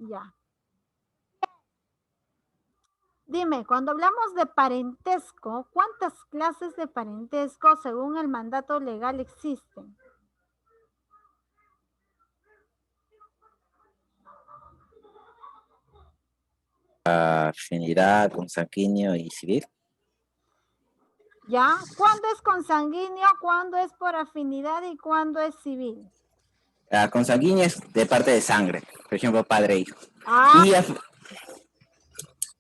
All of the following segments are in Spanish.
Ya. Dime, cuando hablamos de parentesco, ¿cuántas clases de parentesco según el mandato legal existen? Afinidad, consanguíneo y civil. ¿Ya? ¿Cuándo es consanguíneo, cuándo es por afinidad y cuándo es civil? Consanguíneo es de parte de sangre, por ejemplo, padre e hijo. Ah, Y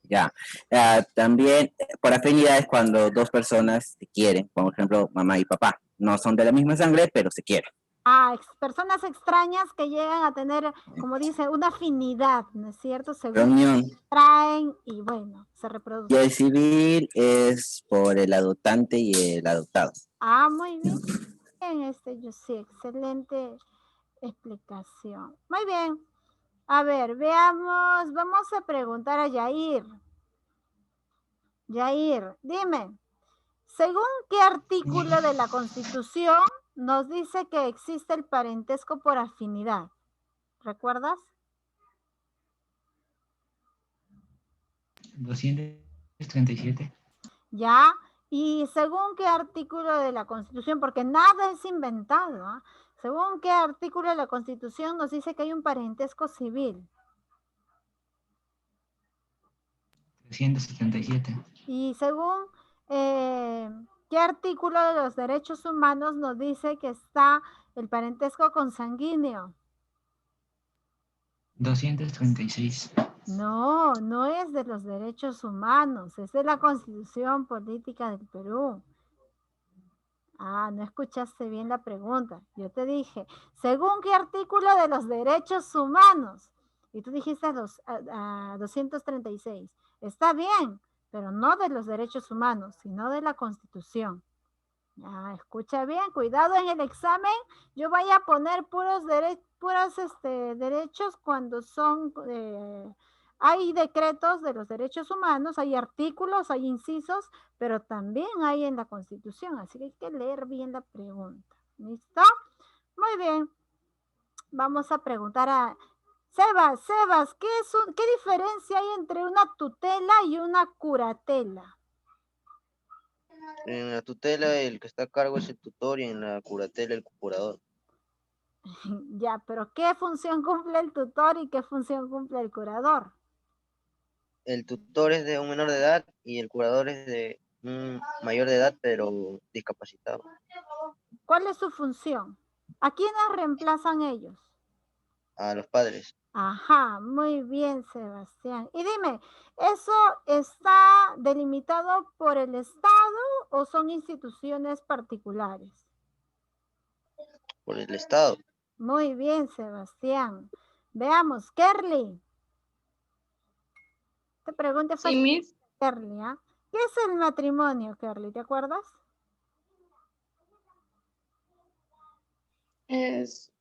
ya, también por afinidad es cuando dos personas se quieren, por ejemplo, mamá y papá. No son de la misma sangre, pero se quieren. personas extrañas que llegan a tener, como dice, una afinidad, ¿no es cierto? Según Reunión. traen y bueno, se Y reproducen. el civil es por el adoptante y el adoptado. Muy bien. Yo sí, excelente explicación. Muy bien. A ver, veamos, vamos a preguntar a Yair. Yair, dime, ¿según qué artículo de la Constitución nos dice que existe el parentesco por afinidad? ¿Recuerdas? 237. Ya. ¿Y según qué artículo de la Constitución? Porque nada es inventado. ¿Ah? ¿Según qué artículo de la Constitución nos dice que hay un parentesco civil? 377. Y según qué artículo de los derechos humanos nos dice que está el parentesco consanguíneo. 236. No, no es de los derechos humanos, es de la Constitución Política del Perú. No escuchaste bien la pregunta. Yo te dije, ¿según qué artículo de los derechos humanos? Y tú dijiste 236. Está bien, pero no de los derechos humanos, sino de la Constitución. Escucha bien, cuidado en el examen. Yo voy a poner puros derechos cuando son... hay decretos de los derechos humanos, hay artículos, hay incisos, pero también hay en la Constitución, así que hay que leer bien la pregunta. ¿Listo? Muy bien. Vamos a preguntar a Sebas, ¿qué diferencia hay entre una tutela y una curatela? En la tutela el que está a cargo es el tutor y en la curatela el curador. Ya, pero ¿qué función cumple el tutor y qué función cumple el curador? El tutor es de un menor de edad y el curador es de un mayor de edad pero discapacitado. ¿Cuál es su función? ¿A quiénes reemplazan ellos? A los padres. Ajá, muy bien, Sebastián. Y dime, ¿eso está delimitado por el Estado o son instituciones particulares? Por el Estado. Muy bien, Sebastián. Veamos, Kerly. Te pregunto Sí, Miss. Kerly, ¿ah? ¿Qué es el matrimonio, Kerly? ¿Te acuerdas? Es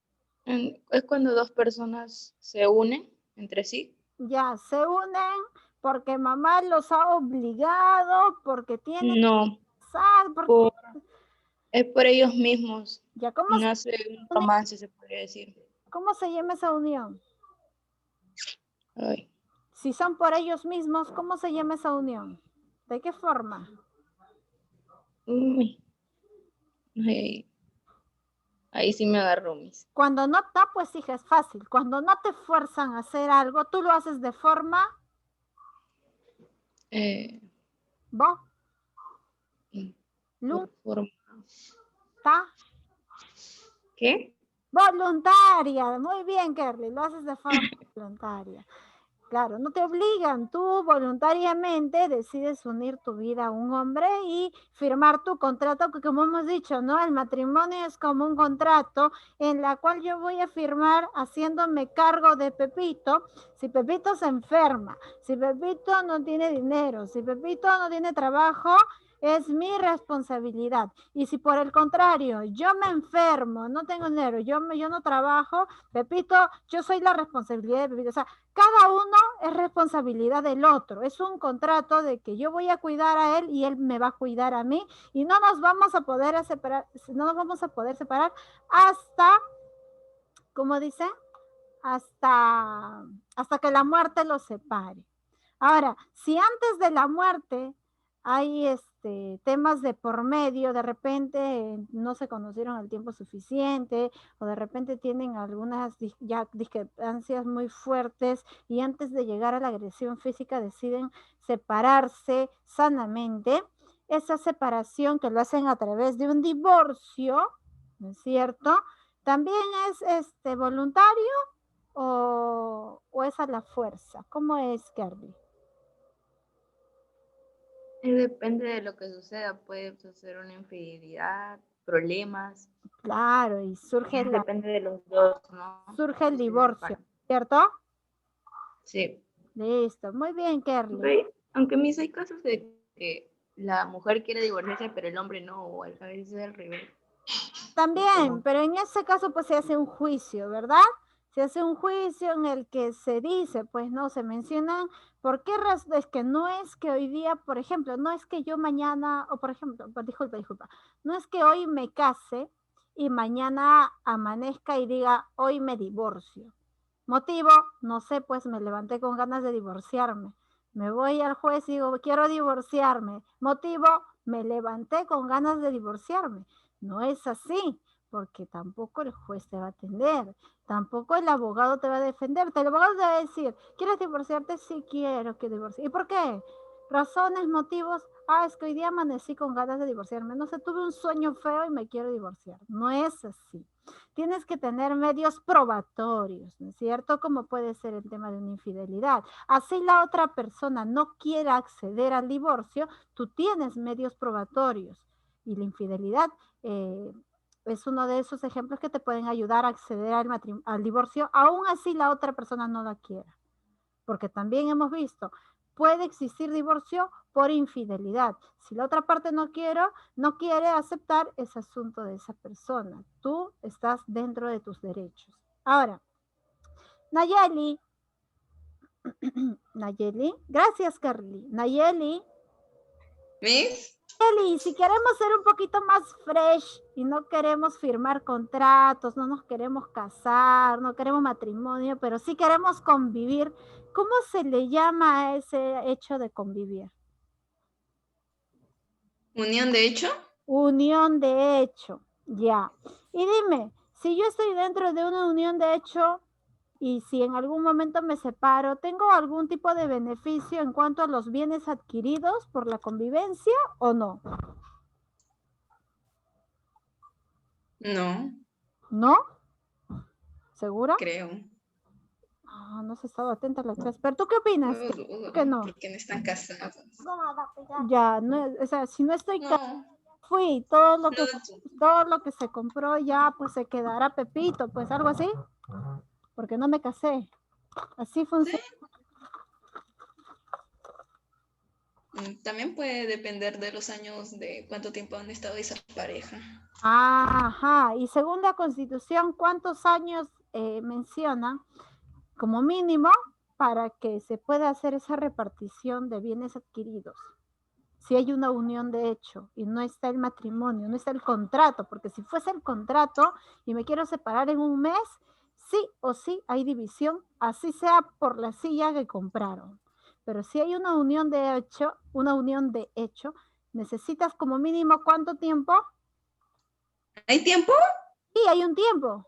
cuando dos personas se unen entre sí. Ya, se unen porque mamá los ha obligado, porque tienen No, que casar, es por ellos mismos. ya, Nace un romance, se podría decir. ¿cómo se llama esa unión? Ay. Si son por ellos mismos, ¿cómo se llama esa unión? ¿De qué forma? Uy. Ay. Ahí sí me agarró, Miss. Cuando no está, pues hija, es fácil. Cuando no te fuerzan a hacer algo, tú lo haces de forma... ¿Vos? ¿Qué? Voluntaria. Muy bien, Kerly. Lo haces de forma voluntaria. Claro, no te obligan, tú voluntariamente decides unir tu vida a un hombre y firmar tu contrato, que como hemos dicho, ¿no? El matrimonio es como un contrato en la cual yo voy a firmar haciéndome cargo de Pepito. Si Pepito se enferma, si Pepito no tiene dinero, si Pepito no tiene trabajo, es mi responsabilidad. Y si por el contrario, yo me enfermo, no tengo dinero, yo no trabajo, Pepito, yo soy la responsabilidad de Pepito. O sea, cada uno es responsabilidad del otro. Es un contrato de que yo voy a cuidar a él y él me va a cuidar a mí y no nos vamos a poder separar, hasta, ¿cómo dice? hasta que la muerte los separe. Ahora, si antes de la muerte hay temas de por medio, de repente no se conocieron el tiempo suficiente o de repente tienen algunas ya discrepancias muy fuertes y antes de llegar a la agresión física deciden separarse sanamente, esa separación que lo hacen a través de un divorcio, ¿no es cierto? ¿También es voluntario o es a la fuerza? ¿Cómo es, Carly? Depende de lo que suceda. Puede suceder una infidelidad, problemas. Claro, y Depende de los dos, ¿no? surge el Si se divorcio, separan. ¿cierto? Sí. Listo, muy bien, Kerly. Aunque mis hay casos de que la mujer quiere divorciarse, pero el hombre no, o a veces es al revés. También, pero en ese caso pues se hace un juicio, ¿verdad? Se hace un juicio en el que se dice, pues no, se mencionan por qué razón, es que no es que hoy día, por ejemplo, no es que yo mañana, o por ejemplo, disculpa, no es que hoy me case y mañana amanezca y diga, hoy me divorcio. Motivo, no sé, pues me levanté con ganas de divorciarme. Me voy al juez y digo, quiero divorciarme. Motivo, me levanté con ganas de divorciarme. No es así, porque tampoco el juez te va a atender, tampoco el abogado te va a defender. El abogado te va a decir, ¿quieres divorciarte? Sí quiero que divorcie. ¿Y por qué? Razones, motivos. Es que hoy día amanecí con ganas de divorciarme. No sé, tuve un sueño feo y me quiero divorciar. No es así. Tienes que tener medios probatorios, ¿no es cierto? Como puede ser el tema de una infidelidad. Así la otra persona no quiera acceder al divorcio, tú tienes medios probatorios. Y la infidelidad es uno de esos ejemplos que te pueden ayudar a acceder al divorcio, aún así la otra persona no la quiera. Porque también hemos visto, puede existir divorcio por infidelidad. Si la otra parte no quiere aceptar, es asunto de esa persona. Tú estás dentro de tus derechos. Ahora, Nayeli, gracias, Carly. Nayeli, si queremos ser un poquito más fresh y no queremos firmar contratos, no nos queremos casar, no queremos matrimonio, pero sí queremos convivir, ¿cómo se le llama a ese hecho de convivir? ¿Unión de hecho? Unión de hecho, ya. Y dime, si yo estoy dentro de una unión de hecho y si en algún momento me separo, ¿tengo algún tipo de beneficio en cuanto a los bienes adquiridos por la convivencia o no? No, ¿No? ¿Segura? creo. No se estaba atenta a la clase. ¿Pero tú qué opinas? No dudo, que no. porque no están casados. Ya, no, o sea, si no estoy No, fui, todo lo que se compró ya, pues se quedará Pepito, pues algo así, porque no me casé. Así funciona. también puede depender de los años, de cuánto tiempo han estado esa pareja. Ajá, y según la Constitución, ¿cuántos años menciona como mínimo para que se pueda hacer esa repartición de bienes adquiridos? Si hay una unión de hecho y no está el matrimonio, no está el contrato, porque si fuese el contrato y me quiero separar en un mes, sí o sí hay división, así sea por la silla que compraron. Pero si hay una unión de hecho, necesitas como mínimo ¿cuánto tiempo? ¿Hay tiempo? Sí, hay un tiempo.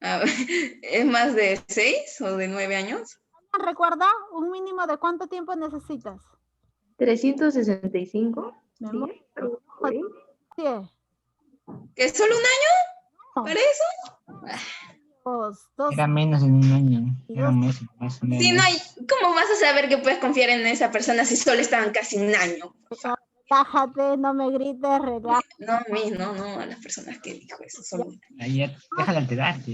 ¿Es más de 6 o de 9 años? ¿Recuerda un mínimo de cuánto tiempo necesitas? 365. Memoria. Sí. Sí. ¿Que es solo un año? No. ¿Para eso? Dos. Era menos de un año. Era un mes más o menos. Sí, no hay, ¿cómo vas a saber que puedes confiar en esa persona si solo estaban casi un año? Relájate, no me grites, relájate. No a mí, no, a las personas que dijo eso. Solo un año. Ahí ya, deja de alterarte.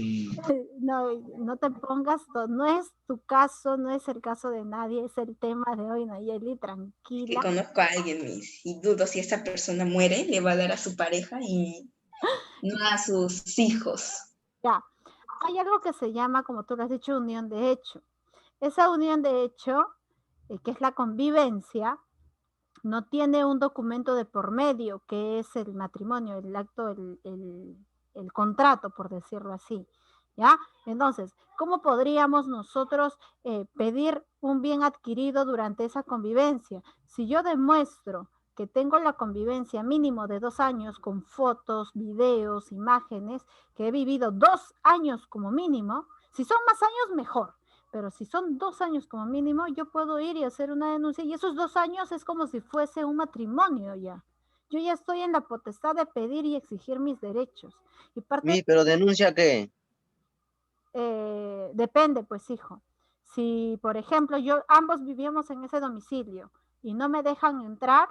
No te pongas, no es tu caso, no es el caso de nadie, es el tema de hoy, Nayeli, Que tranquila. conozco a alguien y dudo si esa persona muere, le va a dar a su pareja y no a sus hijos. Ya, hay algo que se llama, como tú lo has dicho, unión de hecho. Esa unión de hecho, que es la convivencia, no tiene un documento de por medio, que es el matrimonio, el acto, el contrato, por decirlo así. ¿ya? Entonces, ¿cómo podríamos nosotros pedir un bien adquirido durante esa convivencia? Si yo demuestro que tengo la convivencia mínimo de 2 años con fotos, videos, imágenes, que he vivido 2 años como mínimo, si son más años, mejor. Pero si son 2 años como mínimo, yo puedo ir y hacer una denuncia y esos 2 años es como si fuese un matrimonio ya. Yo ya estoy en la potestad de pedir y exigir mis derechos. Y parte Pero denuncia qué. depende, pues, hijo. Si, por ejemplo, ambos vivíamos en ese domicilio y no me dejan entrar,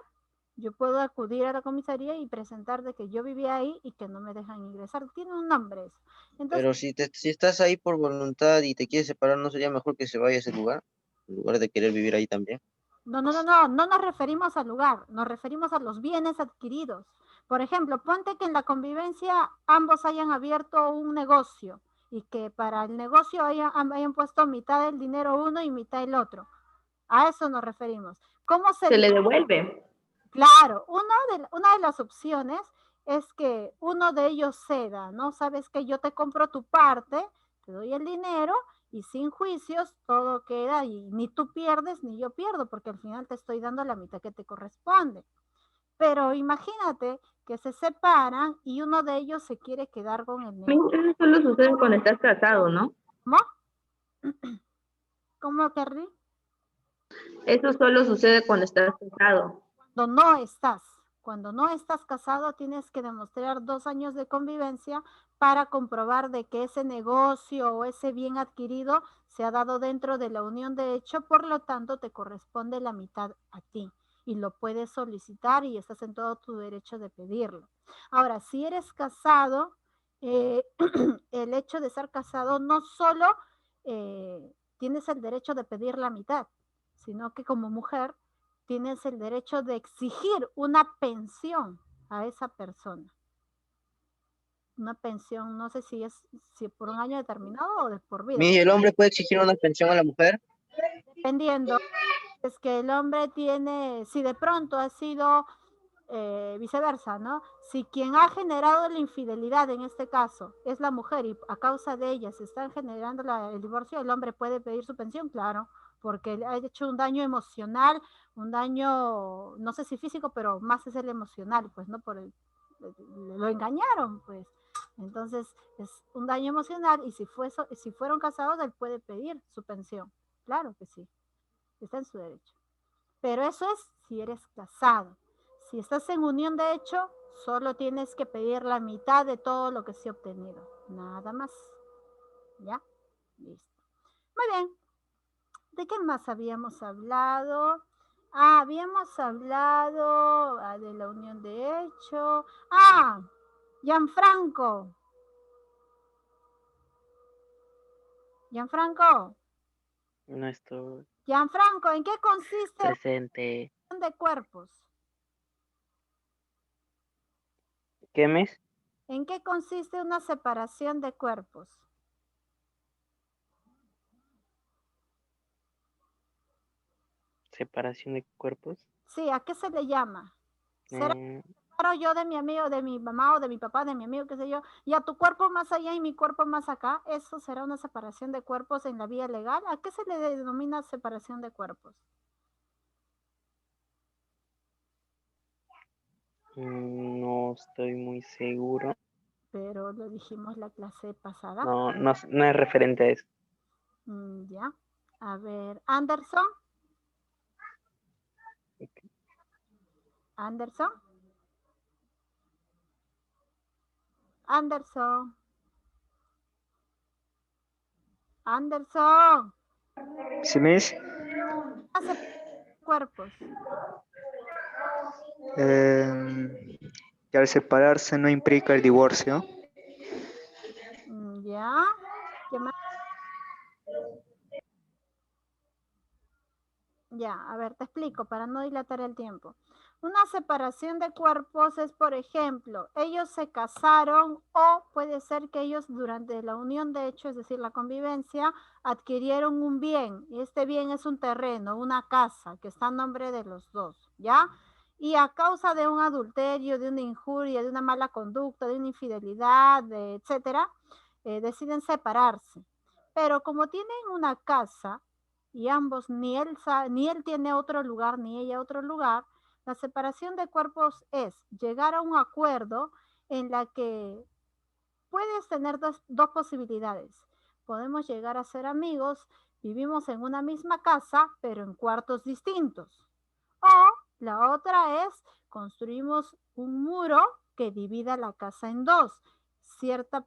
yo puedo acudir a la comisaría y presentar de que yo vivía ahí y que no me dejan ingresar. Tiene un nombre eso. Entonces, Pero si estás ahí por voluntad y te quieres separar, ¿no sería mejor que se vaya a ese lugar? En lugar de querer vivir ahí también. no nos referimos al lugar, nos referimos a los bienes adquiridos. Por ejemplo, ponte que en la convivencia ambos hayan abierto un negocio y que para el negocio hayan puesto mitad del dinero uno y mitad el otro. A eso nos referimos. ¿Cómo Se le devuelve. Claro, una de las opciones es que uno de ellos ceda, ¿no? Sabes que yo te compro tu parte, te doy el dinero y sin juicios todo queda y ni tú pierdes ni yo pierdo porque al final te estoy dando la mitad que te corresponde. Pero imagínate que se separan y uno de ellos se quiere quedar con el negocio. Eso solo sucede cuando estás casado, ¿no? ¿Cómo? ¿Cómo, Kerry? Eso solo sucede cuando estás casado. Cuando no estás casado, tienes que demostrar 2 años de convivencia para comprobar de que ese negocio o ese bien adquirido se ha dado dentro de la unión de hecho, por lo tanto te corresponde la mitad a ti y lo puedes solicitar y estás en todo tu derecho de pedirlo. Ahora, si eres casado, el hecho de ser casado no solo tienes el derecho de pedir la mitad, sino que como mujer tienes el derecho de exigir una pensión a esa persona. Una pensión, no sé si por un año determinado o de por vida. ¿El hombre puede exigir una pensión a la mujer? Dependiendo, es que el hombre tiene, si de pronto ha sido viceversa, ¿no? Si quien ha generado la infidelidad en este caso es la mujer y a causa de ella se está generando el divorcio, el hombre puede pedir su pensión, claro, porque ha hecho un daño emocional, un daño, no sé si físico, pero más es el emocional, pues, ¿no? Lo engañaron, pues. Entonces, es un daño emocional y si fueron casados, él puede pedir su pensión. Claro que sí, está en su derecho. Pero eso es si eres casado. Si estás en unión de hecho, solo tienes que pedir la mitad de todo lo que se ha obtenido. Nada más. ¿Ya? Listo. Muy bien. ¿De qué más habíamos hablado? Habíamos hablado de la unión de hecho. Gianfranco. No estoy Gianfranco, ¿en qué consiste presente. la unión de cuerpos? ¿Qué mes? ¿En qué consiste una separación de cuerpos? Separación de cuerpos. Sí, ¿a qué se le llama? ¿Será yo de mi amigo, de mi mamá o de mi papá, de mi amigo, qué sé yo, y a tu cuerpo más allá y mi cuerpo más acá? ¿Eso será una separación de cuerpos en la vía legal? ¿A qué se le denomina separación de cuerpos? No estoy muy seguro. Pero lo dijimos la clase pasada. No es referente a eso. Ya. A ver, Anderson. Anderson. ¿Sí me dice? Cuerpos. Que al separarse no implica el divorcio. Ya. ¿Qué más? Ya, a ver, te explico para no dilatar el tiempo. Una separación de cuerpos es, por ejemplo, ellos se casaron o puede ser que ellos durante la unión de hecho, es decir, la convivencia, adquirieron un bien. Y este bien es un terreno, una casa que está a nombre de los dos, ¿ya? Y a causa de un adulterio, de una injuria, de una mala conducta, de una infidelidad, etcétera, deciden separarse. Pero como tienen una casa y ambos, ni él tiene otro lugar, ni ella otro lugar, la separación de cuerpos es llegar a un acuerdo en la que puedes tener dos posibilidades. Podemos llegar a ser amigos, vivimos en una misma casa, pero en cuartos distintos. O la otra es, construimos un muro que divida la casa en dos. Cierto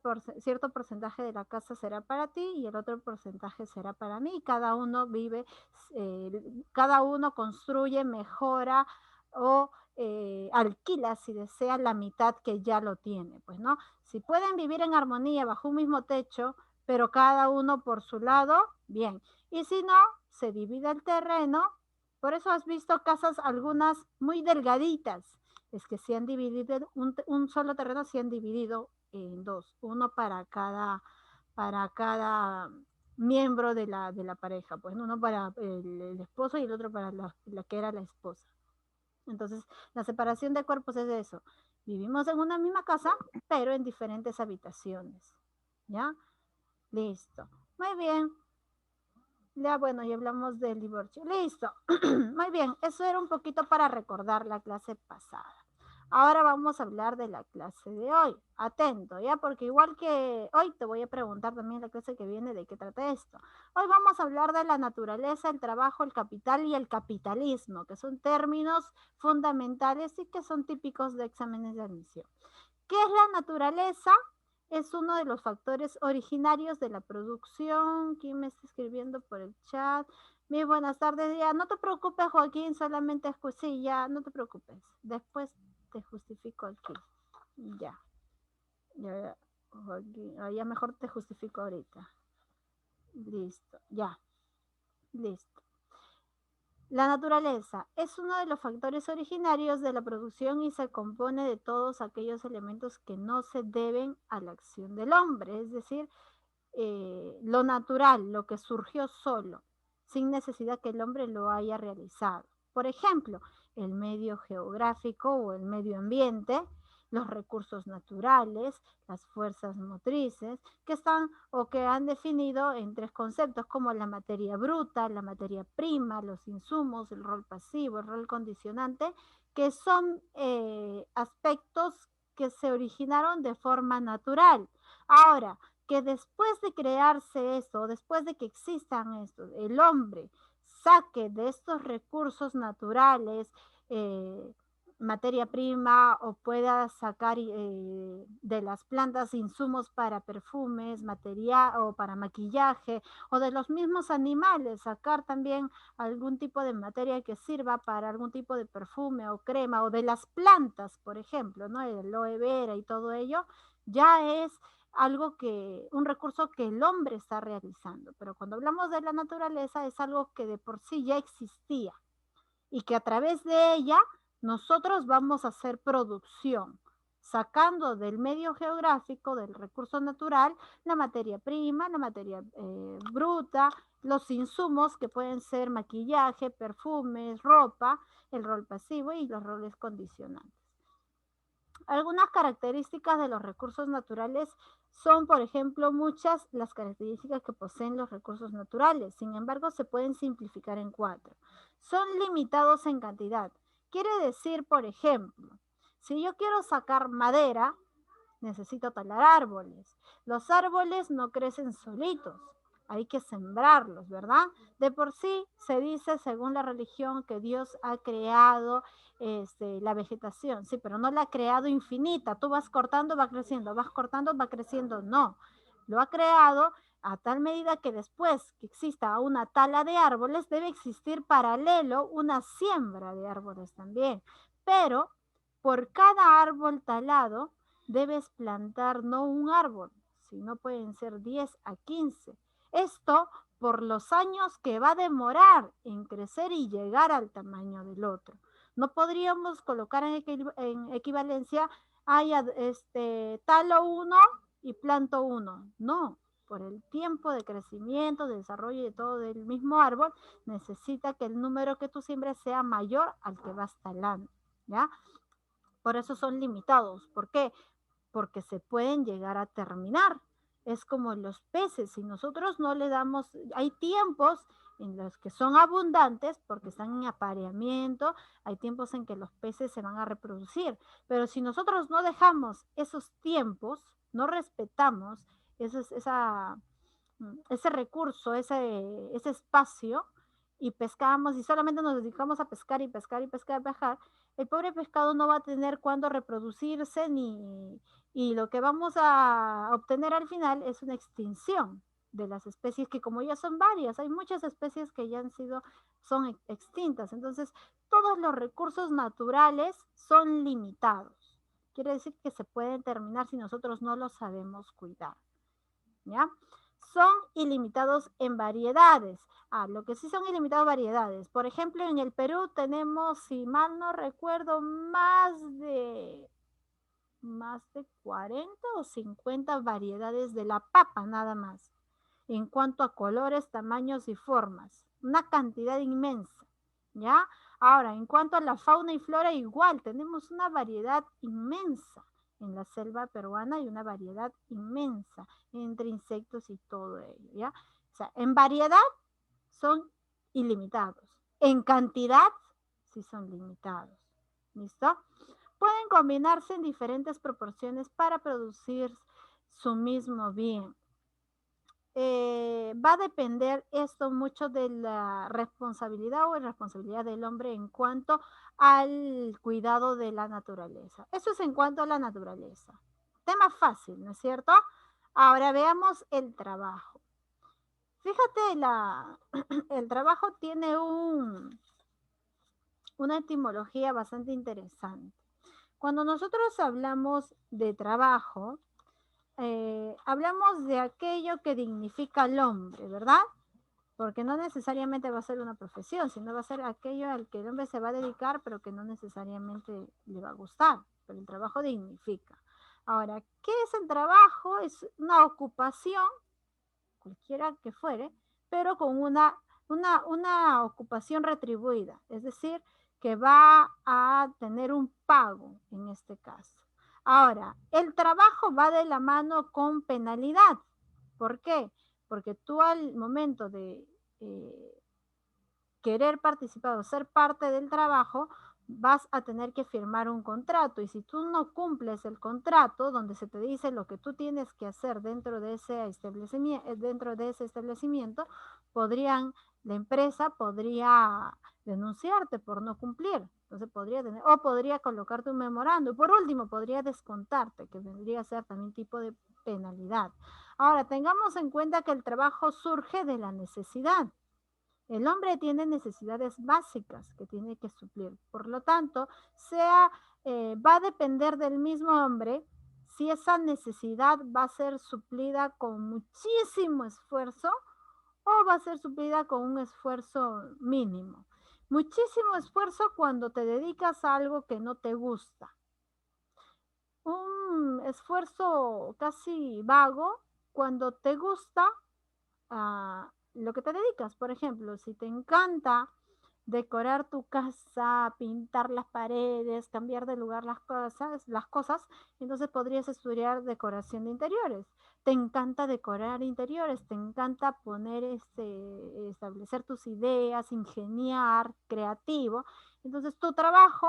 porcentaje de la casa será para ti y el otro porcentaje será para mí. Cada uno vive, cada uno construye, mejora o alquila, si desea, la mitad que ya lo tiene, pues, ¿no? Si pueden vivir en armonía bajo un mismo techo, pero cada uno por su lado, bien. Y si no, se divide el terreno. Por eso has visto casas algunas muy delgaditas. Es que se han dividido, un solo terreno se han dividido en dos. Uno para cada miembro de la pareja. Pues uno para el esposo y el otro para la que era la esposa. Entonces, la separación de cuerpos es eso. Vivimos en una misma casa, pero en diferentes habitaciones. ¿Ya? Listo. Muy bien. Ya, bueno, ya hablamos del divorcio. Listo. Muy bien. Eso era un poquito para recordar la clase pasada. Ahora vamos a hablar de la clase de hoy. Atento, ¿ya? Porque igual que hoy te voy a preguntar también la clase que viene de qué trata esto. Hoy vamos a hablar de la naturaleza, el trabajo, el capital y el capitalismo, que son términos fundamentales y que son típicos de exámenes de admisión. ¿Qué es la naturaleza? Es uno de los factores originarios de la producción. ¿Quién me está escribiendo por el chat? Muy buenas tardes. Ya, no te preocupes, Joaquín, solamente sí, ya, no te preocupes. Después te justifico aquí. Ya. Ya, Joaquín, ya mejor te justifico ahorita. Listo, ya. Listo. La naturaleza es uno de los factores originarios de la producción y se compone de todos aquellos elementos que no se deben a la acción del hombre, es decir, lo natural, lo que surgió solo, sin necesidad que el hombre lo haya realizado. Por ejemplo, el medio geográfico o el medio ambiente, los recursos naturales, las fuerzas motrices, que están o que han definido en tres conceptos como la materia bruta, la materia prima, los insumos, el rol pasivo, el rol condicionante, que son aspectos que se originaron de forma natural. Ahora, que después de crearse esto, después de que existan estos, el hombre saque de estos recursos naturales materia prima o pueda sacar de las plantas insumos para perfumes, material o para maquillaje o de los mismos animales sacar también algún tipo de materia que sirva para algún tipo de perfume o crema o de las plantas, por ejemplo, ¿no? El aloe vera y todo ello, ya es algo un recurso que el hombre está realizando. Pero cuando hablamos de la naturaleza es algo que de por sí ya existía y que a través de ella nosotros vamos a hacer producción, sacando del medio geográfico, del recurso natural, la materia prima, la materia bruta, los insumos que pueden ser maquillaje, perfumes, ropa, el rol pasivo y los roles condicionantes. Algunas características de los recursos naturales son, por ejemplo, muchas las características que poseen los recursos naturales. Sin embargo, se pueden simplificar en 4. Son limitados en cantidad. Quiere decir, por ejemplo, si yo quiero sacar madera, necesito talar árboles. Los árboles no crecen solitos. Hay que sembrarlos, ¿verdad? De por sí se dice, según la religión, que Dios ha creado la vegetación, sí, pero no la ha creado infinita. Tú vas cortando, va creciendo, vas cortando, va creciendo. No, lo ha creado a tal medida que después que exista una tala de árboles, debe existir paralelo una siembra de árboles también. Pero por cada árbol talado, debes plantar no un árbol, sino pueden ser 10 a 15. Esto por los años que va a demorar en crecer y llegar al tamaño del otro. No podríamos colocar en equivalencia, talo uno y planto uno. No, por el tiempo de crecimiento, de desarrollo y de todo del mismo árbol, necesita que el número que tú siembres sea mayor al que vas talando, ¿ya? Por eso son limitados. ¿Por qué? Porque se pueden llegar a terminar. Es como los peces, si nosotros no le damos, hay tiempos en los que son abundantes porque están en apareamiento, hay tiempos en que los peces se van a reproducir, pero si nosotros no dejamos esos tiempos, no respetamos ese recurso, ese espacio, y pescamos y solamente nos dedicamos a pescar y pescar y pescar y pescar, el pobre pescado no va a tener cuándo reproducirse y lo que vamos a obtener al final es una extinción de las especies que como ya son varias, hay muchas especies que ya son extintas. Entonces, todos los recursos naturales son limitados. Quiere decir que se pueden terminar si nosotros no los sabemos cuidar. ¿Ya? Son ilimitados en variedades. Lo que sí son ilimitados variedades. Por ejemplo, en el Perú tenemos, si mal no recuerdo, más de 40 o 50 variedades de la papa nada más. En cuanto a colores, tamaños y formas. Una cantidad inmensa. ¿Ya? Ahora, en cuanto a la fauna y flora, igual, tenemos una variedad inmensa. En la selva peruana hay una variedad inmensa entre insectos y todo ello, ¿ya? O sea, en variedad son ilimitados. En cantidad sí son limitados. ¿Listo? Pueden combinarse en diferentes proporciones para producir su mismo bien. Va a depender esto mucho de la responsabilidad o irresponsabilidad del hombre en cuanto al cuidado de la naturaleza. Eso es en cuanto a la naturaleza. Tema fácil, ¿no es cierto? Ahora veamos el trabajo. Fíjate, el trabajo tiene una etimología bastante interesante. Cuando nosotros hablamos de trabajo, hablamos de aquello que dignifica al hombre, ¿verdad? Porque no necesariamente va a ser una profesión, sino va a ser aquello al que el hombre se va a dedicar, pero que no necesariamente le va a gustar, pero el trabajo dignifica. Ahora, ¿qué es el trabajo? Es una ocupación, cualquiera que fuere, pero con una ocupación retribuida, es decir, que va a tener un pago en este caso. Ahora, el trabajo va de la mano con penalidad. ¿Por qué? Porque tú al momento de querer participar o ser parte del trabajo, vas a tener que firmar un contrato. Y si tú no cumples el contrato, donde se te dice lo que tú tienes que hacer dentro de ese establecimiento, la empresa podría denunciarte por no cumplir. Entonces podría colocarte un memorando. Y por último, podría descontarte, que vendría a ser también tipo de penalidad. Ahora, tengamos en cuenta que el trabajo surge de la necesidad. El hombre tiene necesidades básicas que tiene que suplir. Por lo tanto, va a depender del mismo hombre si esa necesidad va a ser suplida con muchísimo esfuerzo o va a ser suplida con un esfuerzo mínimo. Muchísimo esfuerzo cuando te dedicas a algo que no te gusta. Un esfuerzo casi vago cuando te gusta lo que te dedicas. Por ejemplo, si te encanta decorar tu casa, pintar las paredes, cambiar de lugar las cosas, entonces podrías estudiar decoración de interiores. Te encanta decorar interiores, te encanta establecer tus ideas, ingeniar, creativo. Entonces tu trabajo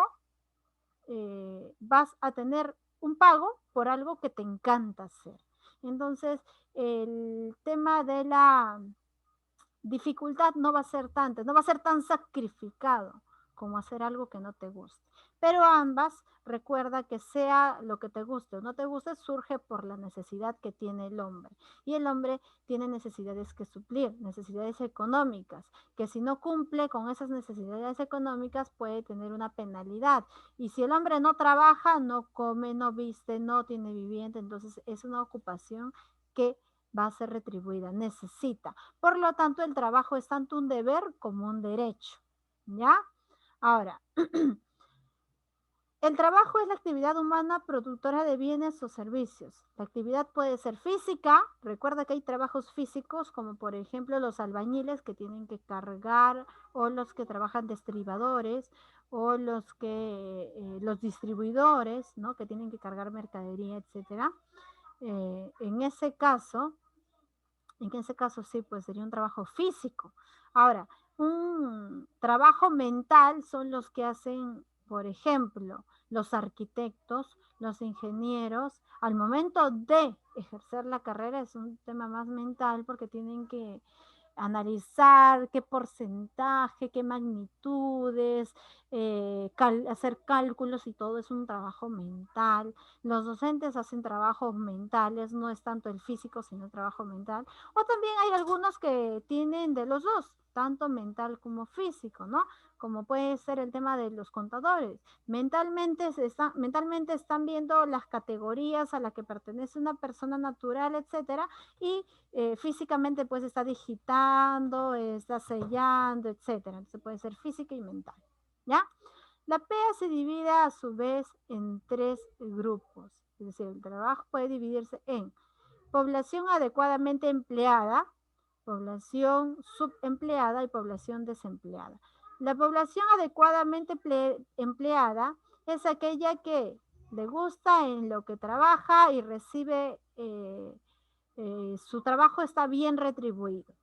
vas a tener un pago por algo que te encanta hacer. Entonces, el tema de la dificultad no va a ser tanta, no va a ser tan sacrificado como hacer algo que no te guste. Pero ambas, recuerda que sea lo que te guste o no te guste, surge por la necesidad que tiene el hombre. Y el hombre tiene necesidades que suplir, necesidades económicas, que si no cumple con esas necesidades económicas puede tener una penalidad. Y si el hombre no trabaja, no come, no viste, no tiene vivienda, entonces es una ocupación que va a ser retribuida, necesita. Por lo tanto, el trabajo es tanto un deber como un derecho. ¿Ya? Ahora, el trabajo es la actividad humana productora de bienes o servicios. La actividad puede ser física. Recuerda que hay trabajos físicos, como por ejemplo los albañiles que tienen que cargar, o los que trabajan de estribadores, o los distribuidores, ¿no? Que tienen que cargar mercadería, etcétera. en ese caso sí, pues sería un trabajo físico. Ahora, un trabajo mental son los que hacen, por ejemplo, los arquitectos, los ingenieros. Al momento de ejercer la carrera es un tema más mental porque tienen que analizar qué porcentaje, qué magnitudes, hacer cálculos y todo es un trabajo mental. Los docentes hacen trabajos mentales, no es tanto el físico, sino el trabajo mental. O también hay algunos que tienen de los dos, tanto mental como físico, ¿no? Como puede ser el tema de los contadores. Mentalmente están viendo las categorías a las que pertenece una persona natural, etcétera, y físicamente pues está digitando, está sellando, etcétera. Entonces puede ser física y mental, ¿ya? La PEA se divide a su vez en 3 grupos. Es decir, el trabajo puede dividirse en población adecuadamente empleada, población subempleada y población desempleada. La población adecuadamente empleada es aquella que le gusta en lo que trabaja y recibe, su trabajo está bien retribuido.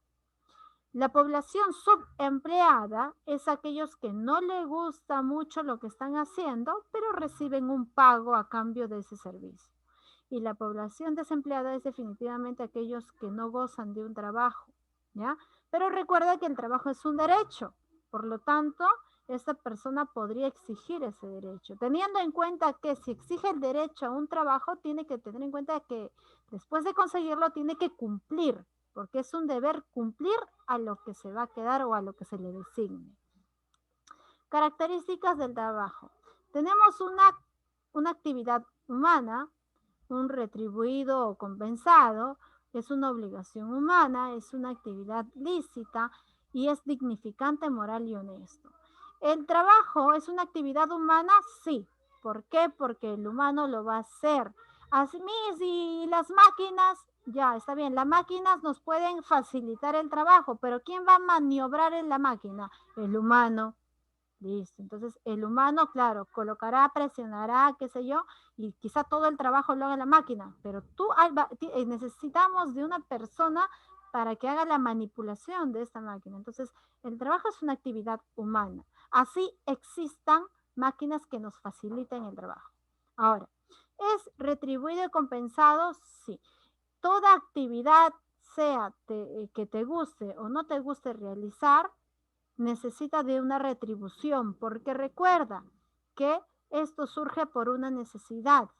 La población subempleada es aquellos que no le gusta mucho lo que están haciendo, pero reciben un pago a cambio de ese servicio. Y la población desempleada es definitivamente aquellos que no gozan de un trabajo, ¿ya? Pero recuerda que el trabajo es un derecho, por lo tanto, esta persona podría exigir ese derecho, teniendo en cuenta que si exige el derecho a un trabajo, tiene que tener en cuenta que después de conseguirlo tiene que cumplir, porque es un deber cumplir a lo que se va a quedar o a lo que se le designe. Características del trabajo. Tenemos una actividad humana, un retribuido o compensado, es una obligación humana, es una actividad lícita y es dignificante, moral y honesto. ¿El trabajo es una actividad humana? Sí. ¿Por qué? Porque el humano lo va a hacer. Así mismo, y las máquinas, ya, está bien, las máquinas nos pueden facilitar el trabajo, pero ¿quién va a maniobrar en la máquina? El humano. Listo, entonces el humano, claro, colocará, presionará, qué sé yo, y quizá todo el trabajo lo haga la máquina, pero necesitamos de una persona para que haga la manipulación de esta máquina. Entonces, el trabajo es una actividad humana. Así existan máquinas que nos faciliten el trabajo. Ahora, ¿es retribuido y compensado? Sí. Toda actividad, sea que te guste o no te guste realizar, necesita de una retribución, porque recuerda que esto surge por una necesidad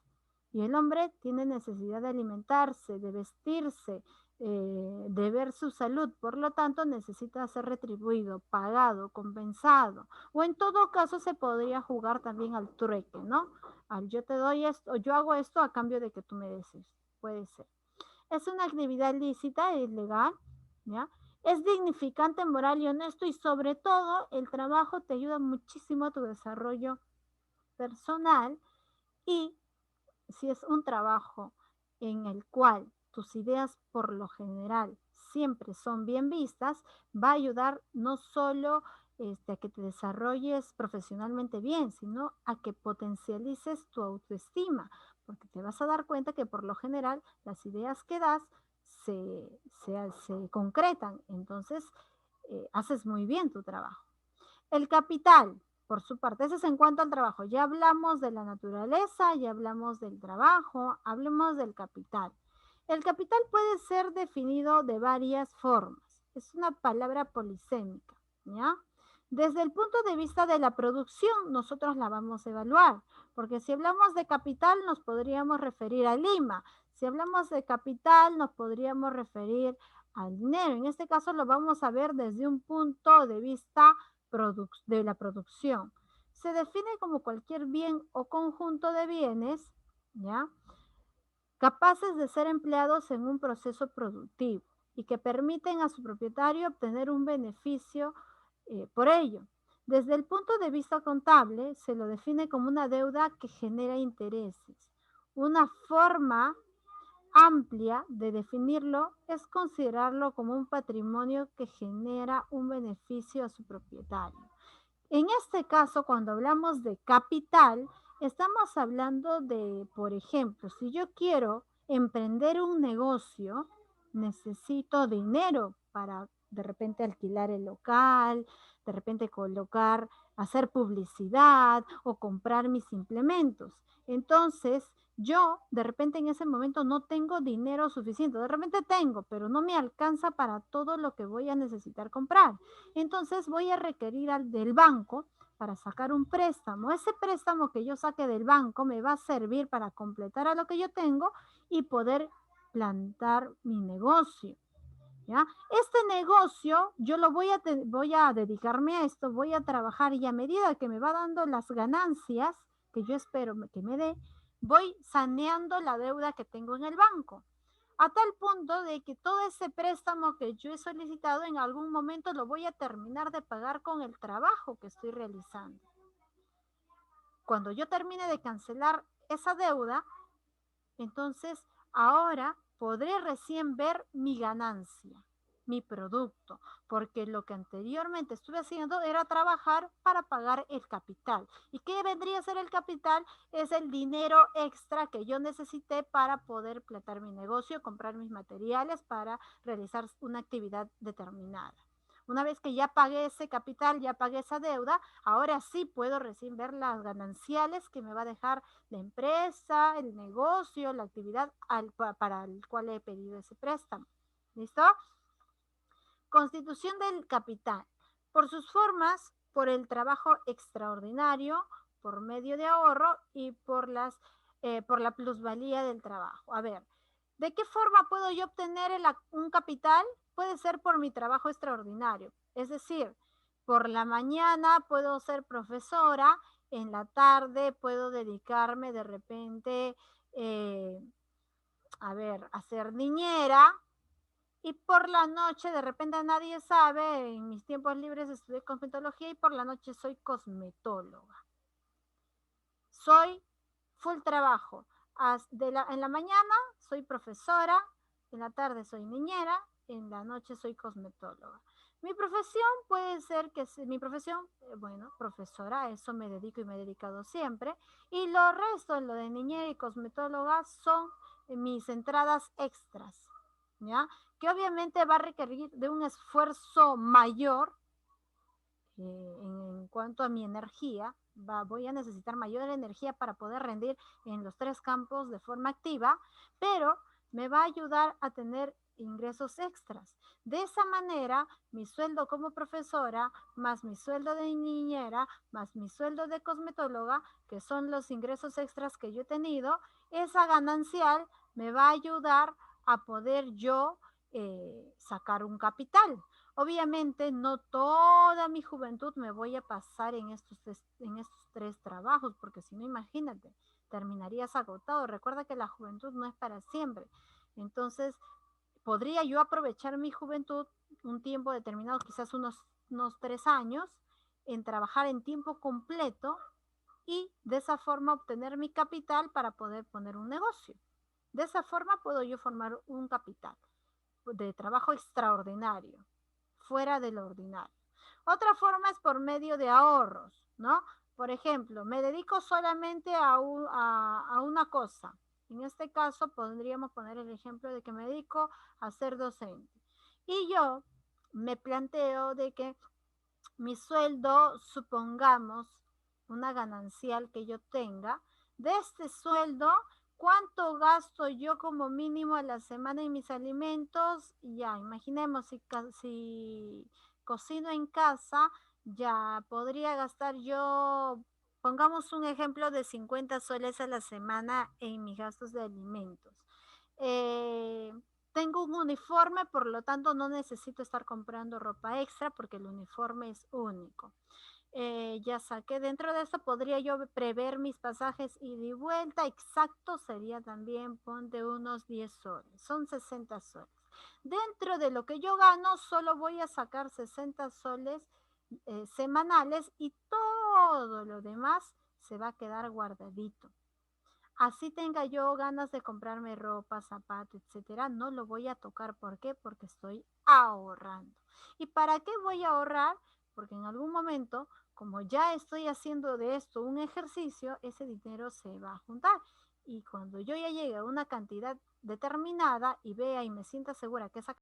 y el hombre tiene necesidad de alimentarse, de vestirse, de ver su salud, por lo tanto necesita ser retribuido, pagado, compensado, o en todo caso se podría jugar también al trueque, ¿no? Al yo te doy esto, o yo hago esto a cambio de que tú me des esto, puede ser. Es una actividad lícita, es legal, ¿ya? Es dignificante, moral y honesto y sobre todo el trabajo te ayuda muchísimo a tu desarrollo personal y si es un trabajo en el cual tus ideas por lo general siempre son bien vistas, va a ayudar no solo a que te desarrolles profesionalmente bien, sino a que potencialices tu autoestima, porque te vas a dar cuenta que por lo general las ideas que das se concretan, entonces haces muy bien tu trabajo. El capital, por su parte, eso es en cuanto al trabajo. Ya hablamos de la naturaleza, ya hablamos del trabajo, hablemos del capital. El capital puede ser definido de varias formas. Es una palabra polisémica, ¿ya? Desde el punto de vista de la producción, nosotros la vamos a evaluar, porque si hablamos de capital nos podríamos referir a Lima. Si hablamos de capital nos podríamos referir al dinero. En este caso lo vamos a ver desde un punto de vista de la producción. Se define como cualquier bien o conjunto de bienes, ¿ya? Capaces de ser empleados en un proceso productivo y que permiten a su propietario obtener un beneficio por ello. Desde el punto de vista contable, se lo define como una deuda que genera intereses. Una forma amplia de definirlo es considerarlo como un patrimonio que genera un beneficio a su propietario. En este caso, cuando hablamos de capital, estamos hablando de, por ejemplo, si yo quiero emprender un negocio, necesito dinero para de repente alquilar el local, de repente colocar, hacer publicidad o comprar mis implementos. Entonces, yo de repente en ese momento no tengo dinero suficiente. De repente tengo, pero no me alcanza para todo lo que voy a necesitar comprar. Entonces voy a requerir del banco para sacar un préstamo. Ese préstamo que yo saque del banco me va a servir para completar a lo que yo tengo y poder plantar mi negocio. ¿Ya? Este negocio, yo lo voy a dedicarme a esto, voy a trabajar y a medida que me va dando las ganancias que yo espero que me dé, voy saneando la deuda que tengo en el banco. A tal punto de que todo ese préstamo que yo he solicitado en algún momento lo voy a terminar de pagar con el trabajo que estoy realizando. Cuando yo termine de cancelar esa deuda, entonces ahora podré recién ver mi ganancia, mi producto, porque lo que anteriormente estuve haciendo era trabajar para pagar el capital. ¿Y qué vendría a ser el capital? Es el dinero extra que yo necesité para poder plantar mi negocio, comprar mis materiales para realizar una actividad determinada. Una vez que ya pagué ese capital, ya pagué esa deuda, ahora sí puedo recién ver las gananciales que me va a dejar la empresa, el negocio, la actividad para el cual he pedido ese préstamo. ¿Listo? Constitución del capital. Por sus formas, por el trabajo extraordinario, por medio de ahorro y por la plusvalía del trabajo. A ver, ¿de qué forma puedo yo obtener un capital? Puede ser por mi trabajo extraordinario. Es decir, por la mañana puedo ser profesora, en la tarde puedo dedicarme de repente a ser niñera, y por la noche, de repente nadie sabe, en mis tiempos libres estudié cosmetología y por la noche soy cosmetóloga. Soy full trabajo. En la mañana soy profesora, en la tarde soy niñera, en la noche soy cosmetóloga. Mi profesión puede ser profesora, a eso me dedico y me he dedicado siempre. Y lo resto, lo de niñera y cosmetóloga, son mis entradas extras, ¿ya? Que obviamente va a requerir de un esfuerzo mayor en cuanto a mi energía. Voy a necesitar mayor energía para poder rendir en los 3 campos de forma activa, pero me va a ayudar a tener ingresos extras. De esa manera, mi sueldo como profesora, más mi sueldo de niñera, más mi sueldo de cosmetóloga, que son los ingresos extras que yo he tenido, esa ganancial me va a ayudar a poder yo sacar un capital. Obviamente no toda mi juventud me voy a pasar en estos 3 trabajos, porque si no, imagínate, terminarías agotado. Recuerda que la juventud no es para siempre. Entonces, podría yo aprovechar mi juventud un tiempo determinado, quizás unos 3 años, en trabajar en tiempo completo y de esa forma obtener mi capital para poder poner un negocio. De esa forma puedo yo formar un capital de trabajo extraordinario, fuera del ordinario. Otra forma es por medio de ahorros, ¿no? Por ejemplo, me dedico solamente a una cosa. En este caso, podríamos poner el ejemplo de que me dedico a ser docente. Y yo me planteo de que mi sueldo, supongamos, una ganancial que yo tenga, de este sueldo, ¿cuánto gasto yo como mínimo a la semana en mis alimentos? Ya, imaginemos si cocino en casa, ya podría gastar yo, pongamos un ejemplo de 50 soles a la semana en mis gastos de alimentos. Tengo un uniforme, por lo tanto no necesito estar comprando ropa extra porque el uniforme es único. Ya saqué, dentro de eso podría yo prever mis pasajes ida y vuelta, exacto sería también, ponte unos 10 soles, son 60 soles. Dentro de lo que yo gano, solo voy a sacar 60 soles semanales y todo lo demás se va a quedar guardadito. Así tenga yo ganas de comprarme ropa, zapatos, etcétera, no lo voy a tocar. ¿Por qué? Porque estoy ahorrando. ¿Y para qué voy a ahorrar? Porque en algún momento, como ya estoy haciendo de esto un ejercicio, ese dinero se va a juntar. y cuando yo ya llegue a una cantidad determinada y vea y me sienta segura que esa